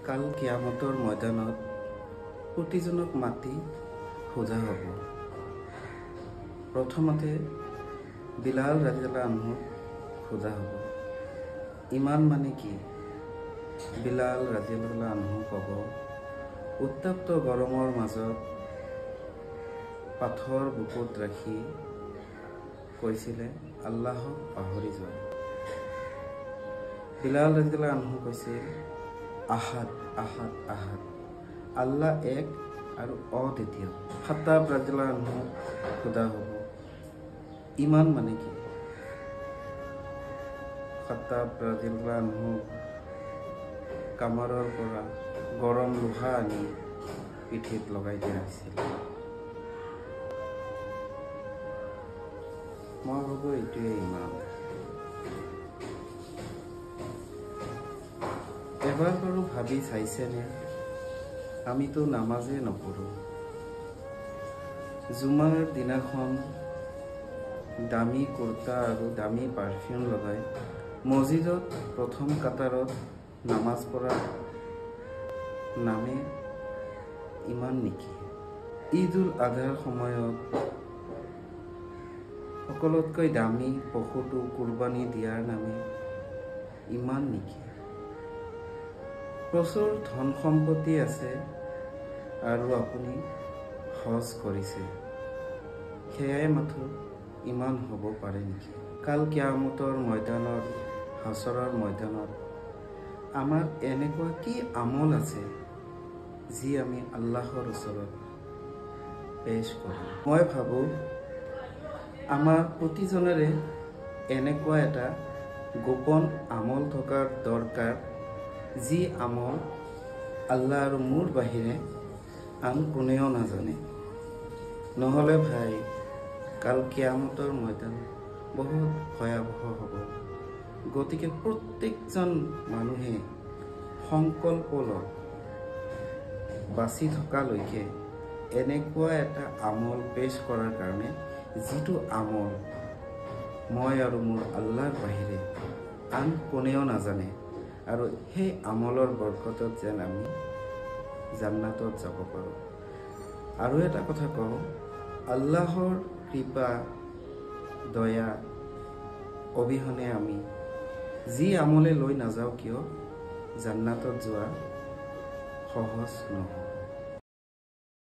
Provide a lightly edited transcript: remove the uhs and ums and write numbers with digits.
কাল কিয়ামতৰ ময়দানত প্ৰতিজনক মাতি সোধা হ'ব। প্ৰথমতে বিলাল ৰাদিয়াল্লাহু আনহুক সোধা হ'ব, ইমান মানে কি? বিলাল ৰাদিয়াল্লাহু আনহু ক'ব, উত্তাপ্ত গৰমৰ মাজত পাথৰ বুকুত ৰাখি কৈছিলে আল্লাহক পাহৰি যোৱা। বিলাল ৰাদিয়াল্লাহু আনহু কৈছিল আহাদ আহাদ আহাদ, আল্লাহ এক আৰু অদ্বিতীয়। খাত্তাব ৰাদিয়াল্লাহু আনহু সোধা হ'ব, ইমান মানে কি? খাত্তাব ৰাদিয়াল্লাহু আনহু কামাৰৰ পৰা গৰম লোহা আনি পিঠিত লগাই দিয়া হৈছিল। মই ভাবোঁ এইটোৱে ইমান। এবাৰ বাৰু ভাবি চাইছেনে, আমিতো নামাজে নপঢ়োঁ। জুমাৰ দিনাখন দামী কুৰ্তা আৰু দামী পাৰফিউম লগাই মছজিদত প্ৰথম কাটাৰত নামাজ পঢ়া নামে ইমান নেকি? ঈদ উল আধাৰ সময়ত সকলোতকৈ দামী পশুটো কুৰবানী দিয়াৰ নামে ইমান নেকি? প্ৰচুৰ ধন সম্পত্তি আছে আৰু আপুনি হজ কৰিছে, সেয়াই মাথো ইমান হ'ব পাৰে নেকি? কাল কিয়ামতৰ ময়দানত, হাছৰৰ ময়দানত আমাৰ এনেকুৱা কি আমল আছে যি আমি আল্লাহৰ ওচৰত পেশ কৰোঁ? মই ভাবোঁ আমাৰ প্ৰতিজনৰে এনেকুৱা এটা গোপন আমল থকাৰ দৰকাৰ, যি আমল আল্লাহ আৰু মোৰ বাহিৰে আন কোনেও নাজানে। নহ'লে ভাই কাল কিয়ামতৰ ময়দান বহুত ভয়াৱহ হ'ব। গতিকে প্ৰত্যেকজন মানুহে সংকল্প লওক, বাচি থকালৈকে এনেকুৱা এটা আমল পেশ কৰাৰ কাৰণে, যিটো আমল মই আৰু মোৰ আল্লাহৰ বাহিৰে আন কোনেও নাজানে, আৰু সেই আমলৰ বৰকতত যেন আমি জান্নাতত যাব পাৰোঁ। আৰু এটা কথা কওঁ, আল্লাহৰ কৃপা দয়া অবিহনে আমি যি আমলে লৈ নাযাওঁ কিয় জান্নাতত যোৱা সহজ নহয়।